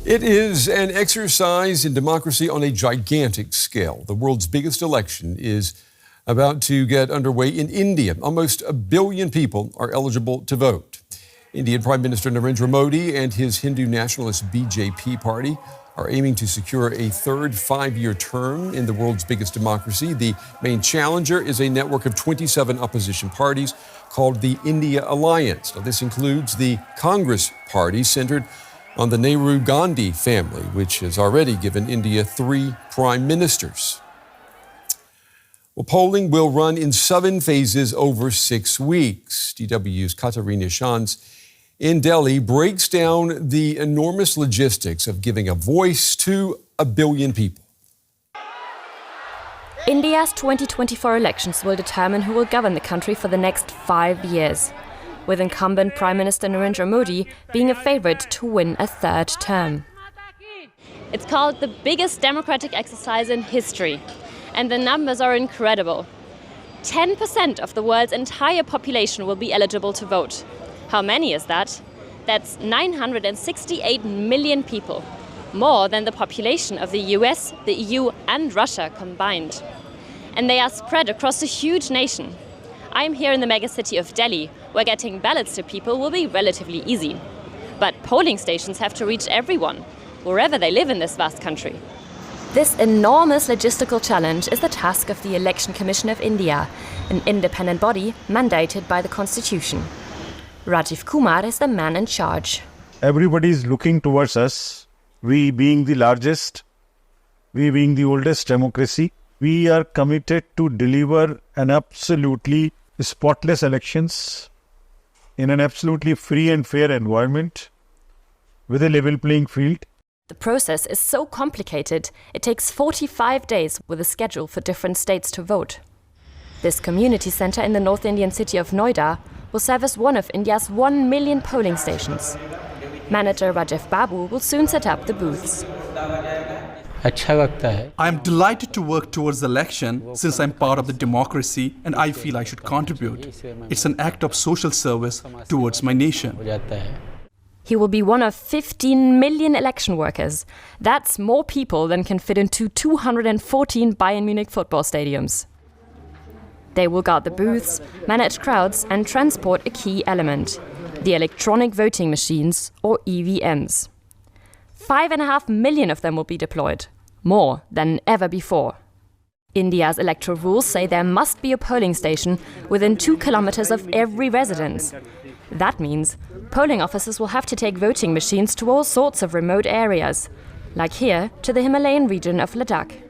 It is an exercise in democracy on a gigantic scale. The world's biggest election is about to get underway in India. Almost 1 billion people are eligible to vote. Indian Prime Minister Narendra Modi and his Hindu-nationalist BJP party are aiming to secure a third 5-year term in the world's biggest democracy. The main challenger is a network of 27 opposition parties called the India Alliance. Now, this includes the Congress Party, centered on the Nehru-Gandhi family, which has already given India 3 prime ministers. Well, polling will run in 7 phases over 6 weeks. DW's Katarina Shans in Delhi breaks down the enormous logistics of giving a voice to 1 billion people. India's 2024 elections will determine who will govern the country for the next 5 years, with incumbent Prime Minister Narendra Modi being a favorite to win a 3rd term. It's called the biggest democratic exercise in history, and the numbers are incredible. 10% of the world's entire population will be eligible to vote. How many is that? That's 968 million people, more than the population of the US, the EU and Russia combined. And they are spread across a huge nation. I'm here in the megacity of Delhi, where getting ballots to people will be relatively easy. But polling stations have to reach everyone, wherever they live in this vast country. This enormous logistical challenge is the task of the Election Commission of India, an independent body mandated by the Constitution. Rajiv Kumar is the man in charge. Everybody is looking towards us. We being the largest, we being the oldest democracy, we are committed to deliver an absolutely spotless elections in an absolutely free and fair environment with a level playing field. The process is so complicated, it takes 45 days with a schedule for different states to vote. This community center in the North Indian city of Noida will serve as one of India's 1 million polling stations. Manager Chietigj Bajpee will soon set up the booths. I am delighted to work towards the election since I'm part of the democracy and I feel I should contribute. It's an act of social service towards my nation. He will be one of 15 million election workers. That's more people than can fit into 214 Bayern Munich football stadiums. They will guard the booths, manage crowds and transport a key element, the electronic voting machines, or EVMs. 5.5 million of them will be deployed, more than ever before. India's electoral rules say there must be a polling station within 2 kilometers of every residence. That means polling officers will have to take voting machines to all sorts of remote areas, like here to the Himalayan region of Ladakh.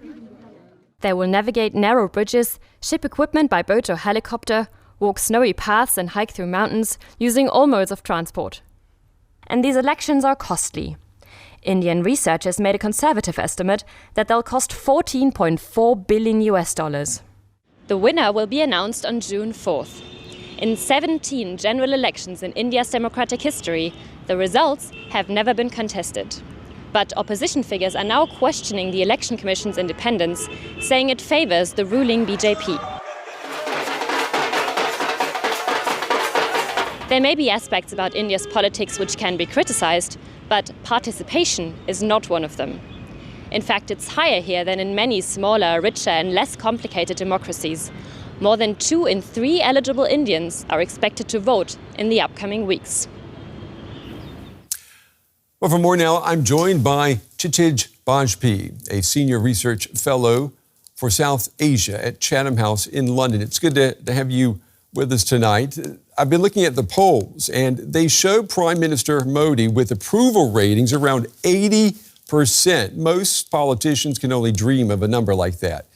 They will navigate narrow bridges, ship equipment by boat or helicopter, walk snowy paths and hike through mountains using all modes of transport. And these elections are costly. Indian researchers made a conservative estimate that they'll cost $14.4 billion. The winner will be announced on June 4th. In 17 general elections in India's democratic history, the results have never been contested. But opposition figures are now questioning the Election Commission's independence, saying it favors the ruling BJP. There may be aspects about India's politics which can be criticized, but participation is not one of them. In fact, it's higher here than in many smaller, richer and less complicated democracies. More than 2 in 3 eligible Indians are expected to vote in the upcoming weeks. Well, for more now, I'm joined by Chietigj Bajpee, a senior research fellow for South Asia at Chatham House in London. It's good to have you with us tonight. I've been looking at the polls, and they show Prime Minister Modi with approval ratings around 80%. Most politicians can only dream of a number like that.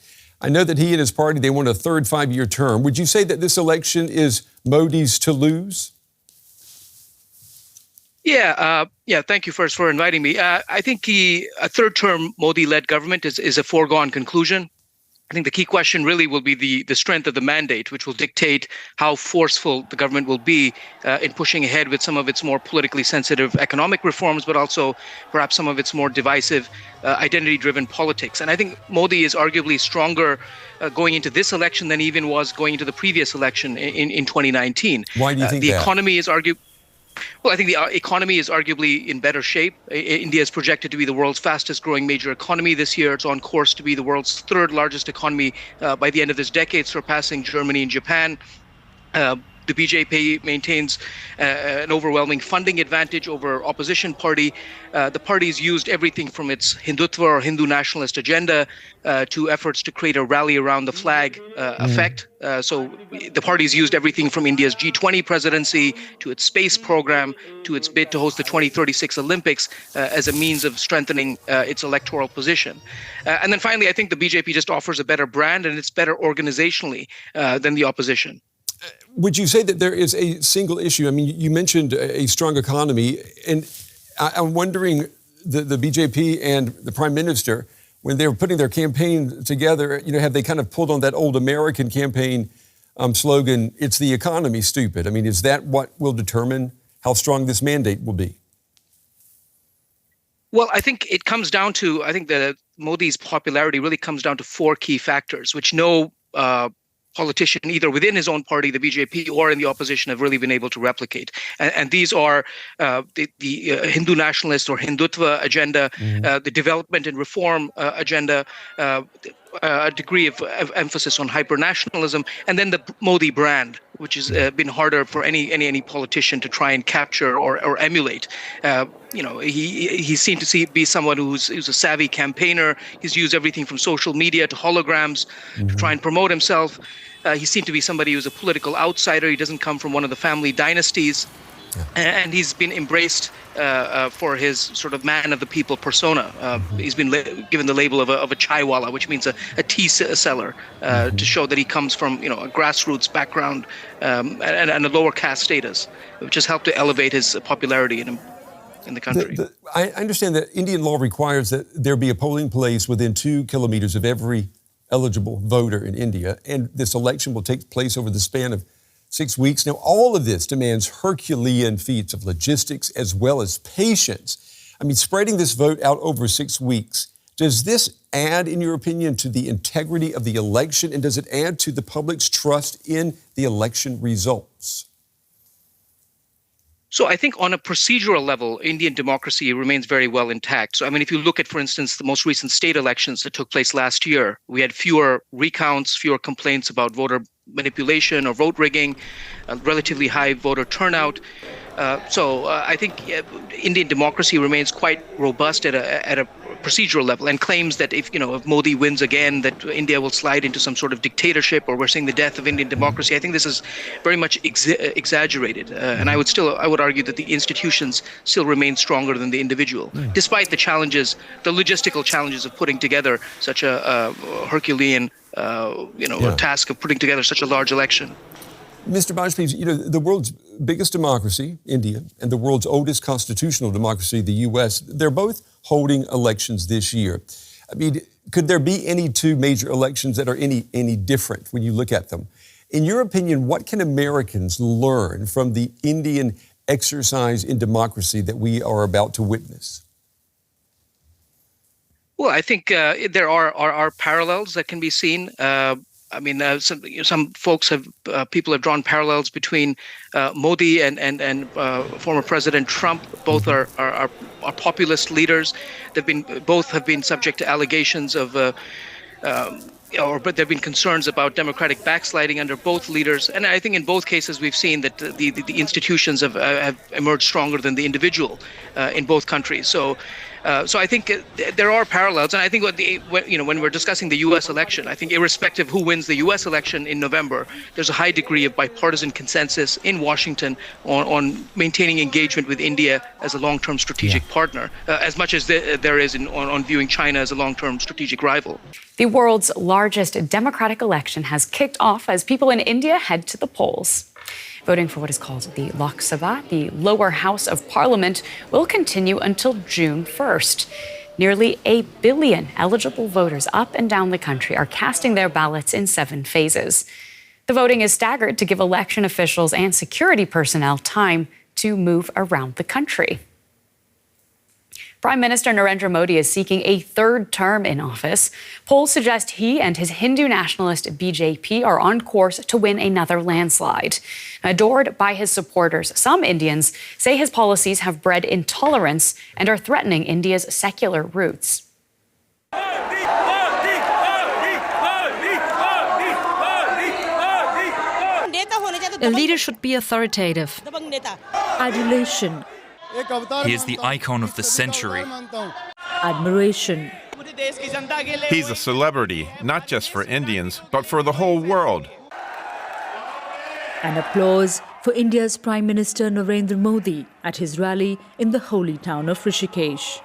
I know that he and his party, they want a third 5-year term. Would you say that this election is Modi's to lose? Yeah. Thank you first for inviting me. I think a third-term Modi-led government is a foregone conclusion. I think the key question really will be the strength of the mandate, which will dictate how forceful the government will be in pushing ahead with some of its more politically sensitive economic reforms, but also perhaps some of its more divisive identity-driven politics. And I think Modi is arguably stronger going into this election than even was going into the previous election in 2019. Why do you think the that? economy is Well, I think the economy is arguably in better shape. India is projected to be the world's fastest growing major economy this year. It's on course to be the world's third largest economy by the end of this decade, surpassing Germany and Japan. The BJP maintains an overwhelming funding advantage over opposition party. The party's used everything from its Hindutva or Hindu-nationalist agenda to efforts to create a rally around the flag effect. So the party's used everything from India's G20 presidency to its space program to its bid to host the 2036 Olympics as a means of strengthening its electoral position. And then finally, I think the BJP just offers a better brand and it's better organizationally than the opposition. Would you say that there is a single issue? I mean, you mentioned a strong economy, and I'm wondering, the BJP and the Prime Minister, when they were putting their campaign together, have they kind of pulled on that old American campaign slogan, "It's the economy, stupid"? I mean, is that what will determine how strong this mandate will be? Well, I think it comes down to, that Modi's popularity really comes down to four key factors, which no politician, either within his own party, the BJP, or in the opposition, have really been able to replicate. And these are the Hindu-nationalist or Hindutva agenda, the development and reform agenda, a degree of emphasis on hyper-nationalism, and then the Modi brand, which has been harder for any politician to try and capture or emulate. He seemed to be someone who's a savvy campaigner. He's used everything from social media to holograms to try and promote himself. He seemed to be somebody who's a political outsider. He doesn't come from one of the family dynasties. And he's been embraced for his sort of man of the people persona. He's been given the label of a chaiwala, which means a tea seller, to show that he comes from a grassroots background and a lower caste status, which has helped to elevate his popularity in the country. I understand that Indian law requires that there be a polling place within 2 kilometers of every eligible voter in India, and this election will take place over the span of 6 weeks. Now, all of this demands Herculean feats of logistics as well as patience. I mean, spreading this vote out over 6 weeks, does this add, in your opinion, to the integrity of the election, and does it add to the public's trust in the election results? So I think on a procedural level, Indian democracy remains very well intact. So, I mean, if you look at, for instance, the most recent state elections that took place last year, we had fewer recounts, fewer complaints about voter manipulation or vote rigging, a relatively high voter turnout. So I think Indian democracy remains quite robust at a procedural level, and claims that if Modi wins again, that India will slide into some sort of dictatorship or we're seeing the death of Indian democracy. I think this is very much exaggerated. And I would argue that the institutions still remain stronger than the individual, despite the challenges, the logistical challenges of putting together such a Herculean task of putting together such a large election. Mr. Bajpee, the world's biggest democracy, India, and the world's oldest constitutional democracy, the U.S., they're both holding elections this year. I mean, could there be any two major elections that are any different when you look at them? In your opinion, what can Americans learn from the Indian exercise in democracy that we are about to witness? Well, I think there are parallels that can be seen. Some people have drawn parallels between Modi and former President Trump. Both are populist leaders. Both have been subject to allegations of, but there have been concerns about democratic backsliding under both leaders. And I think in both cases we've seen that the institutions have emerged stronger than the individual in both countries. So I think there are parallels, and I think when we're discussing the U.S. election, I think irrespective who wins the U.S. election in November, there's a high degree of bipartisan consensus in Washington on maintaining engagement with India as a long-term strategic partner, as much as there is on viewing China as a long-term strategic rival. The world's largest democratic election has kicked off as people in India head to the polls. Voting for what is called the Lok Sabha, the lower house of parliament, will continue until June 1st. Nearly 8 billion eligible voters up and down the country are casting their ballots in 7 phases. The voting is staggered to give election officials and security personnel time to move around the country. Prime Minister Narendra Modi is seeking a third term in office. Polls suggest he and his Hindu-nationalist BJP are on course to win another landslide. Adored by his supporters, some Indians say his policies have bred intolerance and are threatening India's secular roots. A leader should be authoritative. Adulation. He is the icon of the century. Admiration. He's a celebrity, not just for Indians, but for the whole world. And applause for India's Prime Minister Narendra Modi at his rally in the holy town of Rishikesh.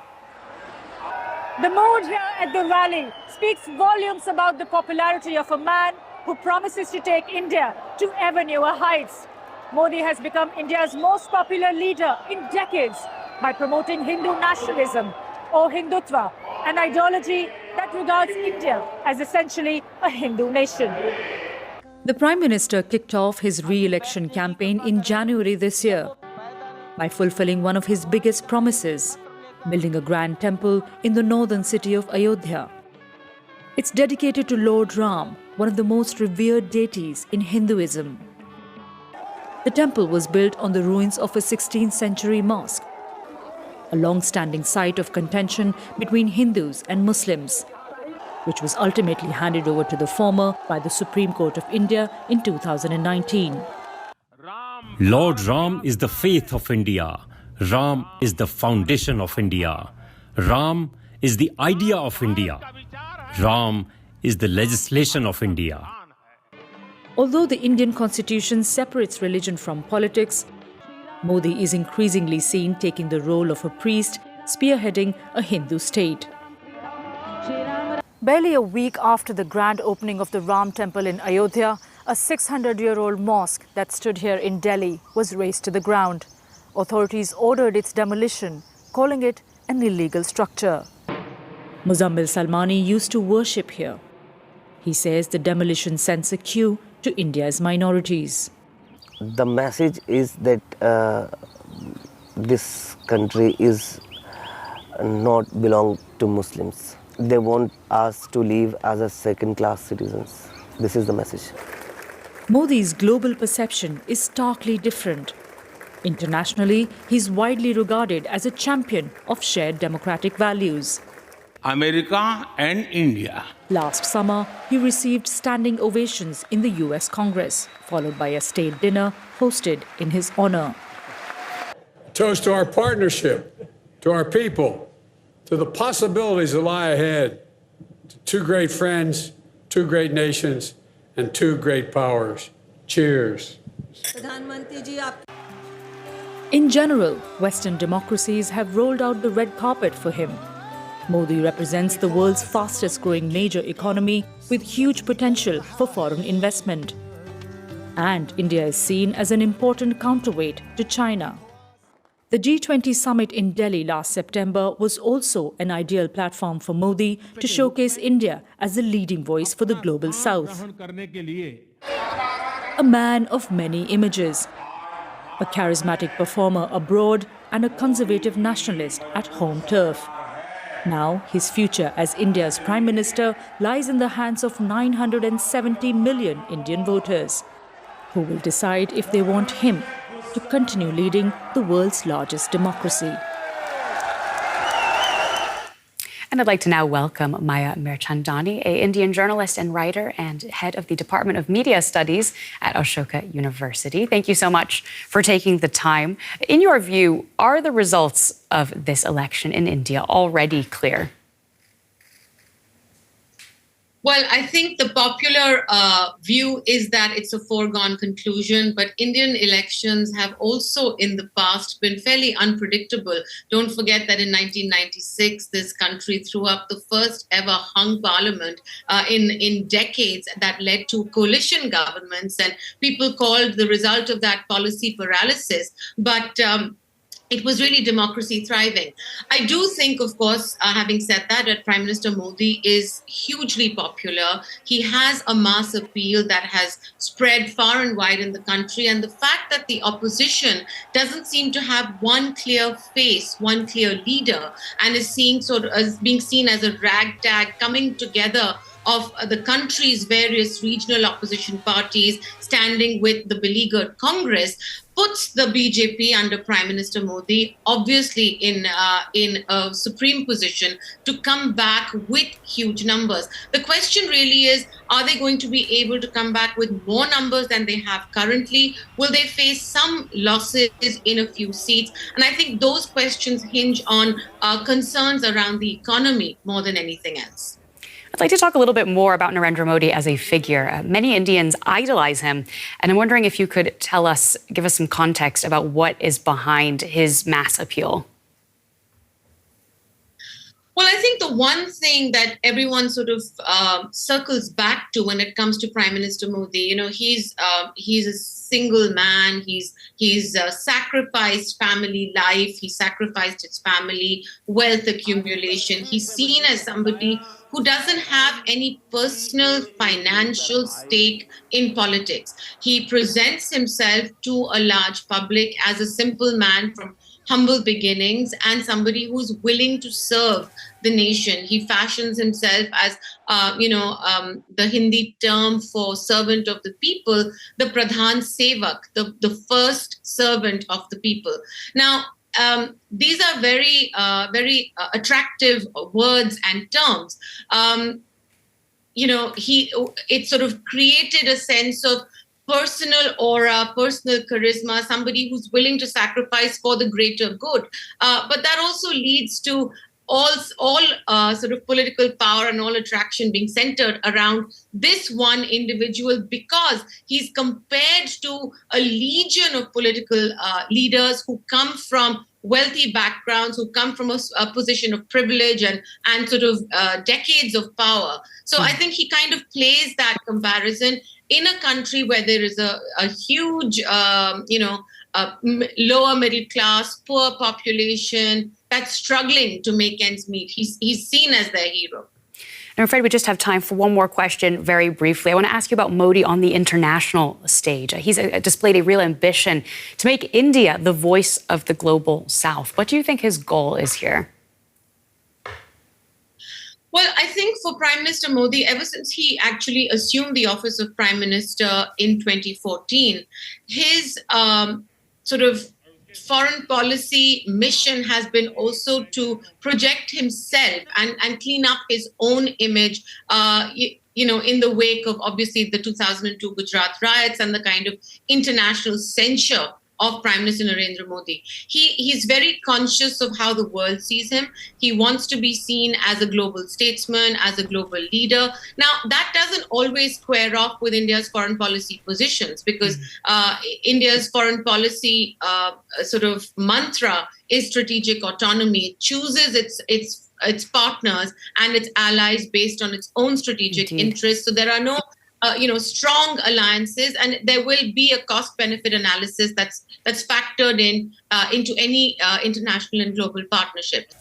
The mood here at the rally speaks volumes about the popularity of a man who promises to take India to ever newer heights. Modi has become India's most popular leader in decades by promoting Hindu nationalism or Hindutva, an ideology that regards India as essentially a Hindu nation. The Prime Minister kicked off his re-election campaign in January this year by fulfilling one of his biggest promises, building a grand temple in the northern city of Ayodhya. It's dedicated to Lord Ram, one of the most revered deities in Hinduism. The temple was built on the ruins of a 16th century mosque, a long-standing site of contention between Hindus and Muslims, which was ultimately handed over to the former by the Supreme Court of India in 2019. Lord Ram is the faith of India. Ram is the foundation of India. Ram is the idea of India. Ram is the legislation of India. Although the Indian constitution separates religion from politics, Modi is increasingly seen taking the role of a priest, spearheading a Hindu state. Barely a week after the grand opening of the Ram temple in Ayodhya, a 600-year-old mosque that stood here in Delhi was razed to the ground. Authorities ordered its demolition, calling it an illegal structure. Muzammil Salmani used to worship here. He says the demolition sends a cue to India's minorities. The message is that this country is not belong to Muslims. They want us to live as a second-class citizens. This is the message. Modi's global perception is starkly different. Internationally, he's widely regarded as a champion of shared democratic values. America and India. Last summer, he received standing ovations in the US Congress, followed by a state dinner hosted in his honor. Toast to our partnership, to our people, to the possibilities that lie ahead, to two great friends, two great nations, and two great powers. Cheers. In general, Western democracies have rolled out the red carpet for him. Modi represents the world's fastest-growing major economy with huge potential for foreign investment. And India is seen as an important counterweight to China. The G20 summit in Delhi last September was also an ideal platform for Modi to showcase India as a leading voice for the global south. A man of many images, a charismatic performer abroad and a conservative nationalist at home turf. Now, his future as India's Prime Minister lies in the hands of 970 million Indian voters, who will decide if they want him to continue leading the world's largest democracy. And I'd like to now welcome Maya Mirchandani, an Indian journalist and writer and head of the Department of Media Studies at Ashoka University. Thank you so much for taking the time. In your view, are the results of this election in India already clear? Well, I think the popular view is that it's a foregone conclusion, but Indian elections have also in the past been fairly unpredictable. Don't forget that in 1996, this country threw up the first ever hung parliament in decades that led to coalition governments, and people called the result of that policy paralysis. But it was really democracy thriving. I do think, of course, having said that Prime Minister Modi is hugely popular. He has a mass appeal that has spread far and wide in the country. And the fact that the opposition doesn't seem to have one clear face, one clear leader, and is being seen as a ragtag coming together of the country's various regional opposition parties standing with the beleaguered Congress, puts the BJP under Prime Minister Modi obviously in a supreme position to come back with huge numbers. The question really is, are they going to be able to come back with more numbers than they have currently? Will they face some losses in a few seats? And I think those questions hinge on concerns around the economy more than anything else. I'd like to talk a little bit more about Narendra Modi as a figure. Many Indians idolize him, and I'm wondering if you could give us some context about what is behind his mass appeal. Well, I think the one thing that everyone sort of circles back to when it comes to Prime Minister Modi, he's a single man. He's sacrificed family life. He sacrificed his family wealth accumulation. He's seen as somebody who doesn't have any personal financial stake in politics. He presents himself to a large public as a simple man from humble beginnings and somebody who's willing to serve the nation. He fashions himself as, the Hindi term for servant of the people, the Pradhan Sevak, the first servant of the people. Now, these are very attractive words and terms. It sort of created a sense of personal aura, personal charisma, somebody who's willing to sacrifice for the greater good. But that also leads to all sort of political power and all attraction being centered around this one individual, because he's compared to a legion of political leaders who come from wealthy backgrounds, who come from a position of privilege and sort of decades of power. So I think he kind of plays that comparison in a country where there is a huge, lower middle class, poor population that's struggling to make ends meet. He's seen as their hero. I'm afraid we just have time for one more question very briefly. I want to ask you about Modi on the international stage. He's displayed a real ambition to make India the voice of the global South. What do you think his goal is here? Well, I think for Prime Minister Modi, ever since he actually assumed the office of Prime Minister in 2014, his sort of foreign policy mission has been also to project himself and clean up his own image, in the wake of obviously the 2002 Gujarat riots and the kind of international censure of Prime Minister Narendra Modi. He's very conscious of how the world sees him. He wants to be seen as a global statesman, as a global leader. Now, that doesn't always square off with India's foreign policy positions, because India's foreign policy sort of mantra is strategic autonomy. It chooses its partners and its allies based on its own strategic interests. So there are no strong alliances, and there will be a cost-benefit analysis that's factored into any international and global partnership.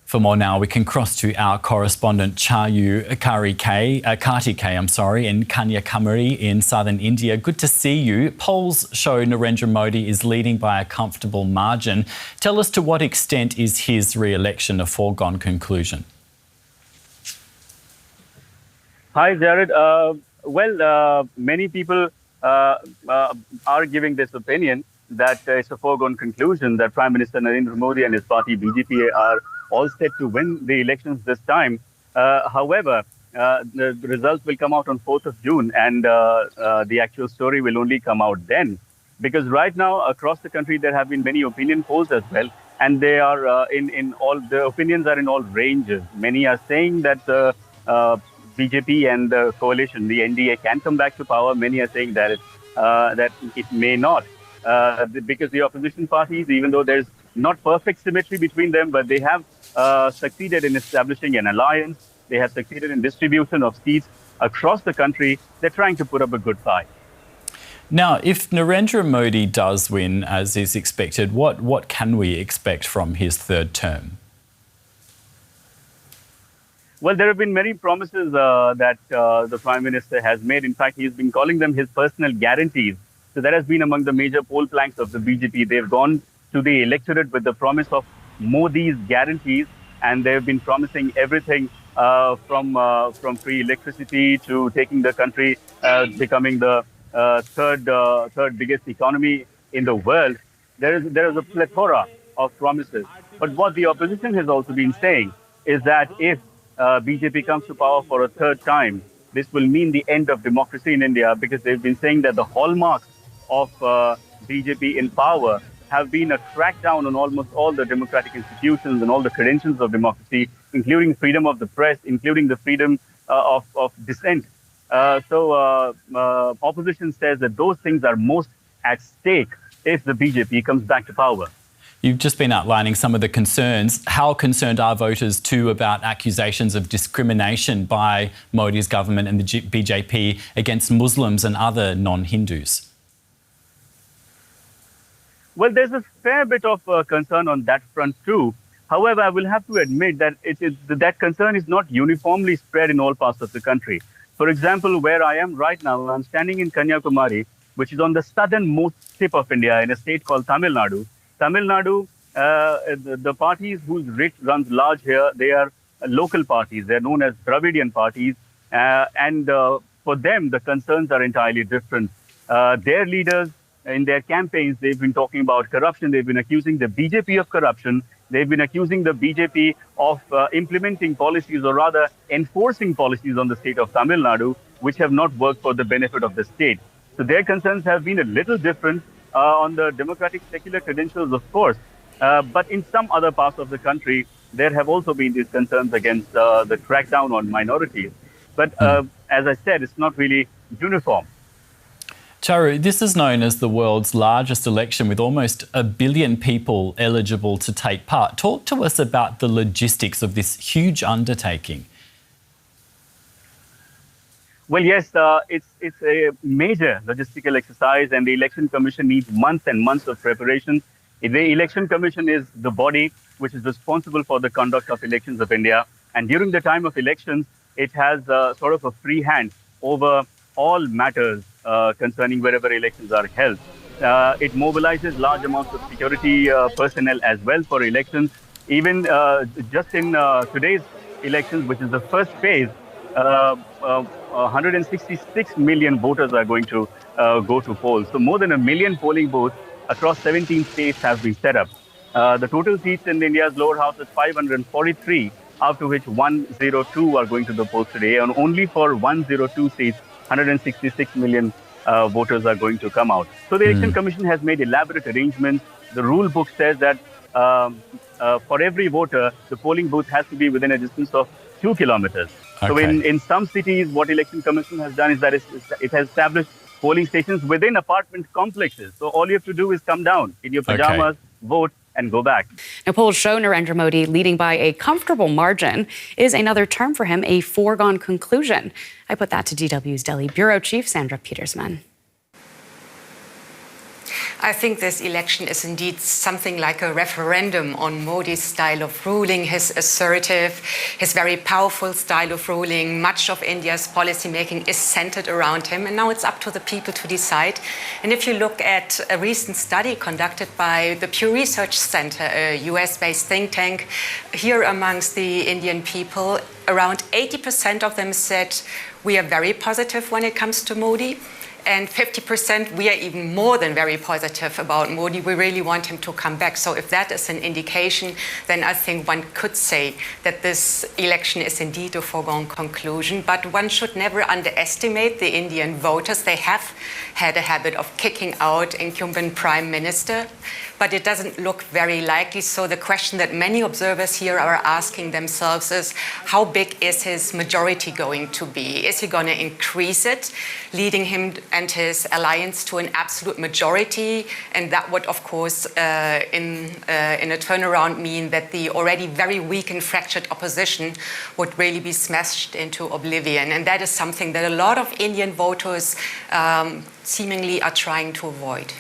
For more now, we can cross to our correspondent Charu Kartikeya, in Kanyakumari in southern India. Good to see you. Polls show Narendra Modi is leading by a comfortable margin. Tell us, to what extent is his re-election a foregone conclusion? Hi, Jared. Many people are giving this opinion that it's a foregone conclusion that Prime Minister Narendra Modi and his party BJP are all set to win the elections this time. However, the results will come out on 4th of June, and the actual story will only come out then. Because right now, across the country, there have been many opinion polls as well, and they are in all, the opinions are in all ranges. Many are saying that BJP and the coalition, the NDA, can come back to power. Many are saying that it may not, because the opposition parties, even though there's not perfect symmetry between them, but they have succeeded in establishing an alliance. They have succeeded in distribution of seats across the country. They're trying to put up a good fight. Now, if Narendra Modi does win, as is expected, what can we expect from his third term? Well, there have been many promises that the Prime Minister has made. In fact, he's been calling them his personal guarantees. So that has been among the major poll planks of the BJP. They've gone to the electorate with the promise of Modi's guarantees, and they've been promising everything from free electricity to taking the country becoming the third biggest economy in the world. There is a plethora of promises. But what the opposition has also been saying is that if BJP comes to power for a third time, this will mean the end of democracy in India, because they've been saying that the hallmarks of BJP in power have been a crackdown on almost all the democratic institutions and all the credentials of democracy, including freedom of the press, including the freedom of dissent. So opposition says that those things are most at stake if the BJP comes back to power. You've just been outlining some of the concerns. How concerned are voters too about accusations of discrimination by Modi's government and the BJP against Muslims and other non-Hindus? Well, there's a fair bit of concern on that front too. However, I will have to admit that that concern is not uniformly spread in all parts of the country. For example, where I am right now, I'm standing in Kanyakumari, which is on the southernmost tip of India in a state called Tamil Nadu. Tamil Nadu, the parties whose writ runs large here, they are local parties. They're known as Dravidian parties. And for them, the concerns are entirely different. Their leaders, in their campaigns, they've been talking about corruption. They've been accusing the BJP of corruption. They've been accusing the BJP of implementing policies, or rather enforcing policies on the state of Tamil Nadu, which have not worked for the benefit of the state. So their concerns have been a little different on the democratic secular credentials, of course. But in some other parts of the country, there have also been these concerns against the crackdown on minorities. But as I said, it's not really uniform. Charu, this is known as the world's largest election with almost 1 billion people eligible to take part. Talk to us about the logistics of this huge undertaking. Well, yes, it's a major logistical exercise, and the Election Commission needs months and months of preparation. The Election Commission is the body which is responsible for the conduct of elections of India. And during the time of elections, it has sort of a free hand over all matters concerning wherever elections are held. It mobilizes large amounts of security personnel as well for elections. Even just in today's elections, which is the first phase, 166 million voters are going to go to polls. So more than 1 million polling booths across 17 states have been set up. The total seats in India's lower house is 543, out of which 102 are going to the polls today. And only for 102 seats, 166 million voters are going to come out. So the Election Commission has made elaborate arrangements. The rule book says that for every voter, the polling booth has to be within a distance of 2 kilometers. Okay. So in some cities, what Election Commission has done is that it has established polling stations within apartment complexes. So all you have to do is come down in your pajamas, vote, and go back. Now, polls show Narendra Modi leading by a comfortable margin. Is another term for him a foregone conclusion? I put that to DW's Delhi Bureau Chief, Sandra Petersmann. I think this election is indeed something like a referendum on Modi's style of ruling, his assertive, his very powerful style of ruling. Much of India's policymaking is centered around him, and now it's up to the people to decide. And if you look at a recent study conducted by the Pew Research Center, a US-based think tank, here amongst the Indian people, around 80% of them said we are very positive when it comes to Modi. And 50%, we are even more than very positive about Modi. We really want him to come back. So if that is an indication, then I think one could say that this election is indeed a foregone conclusion. But one should never underestimate the Indian voters. They have had a habit of kicking out incumbent prime minister. but it doesn't look very likely. So the question that many observers here are asking themselves is, how big is his majority going to be? Is he going to increase it, leading him and his alliance to an absolute majority? And that would, of course, in a turnaround mean that the already very weak and fractured opposition would really be smashed into oblivion. And that is something that a lot of Indian voters seemingly are trying to avoid.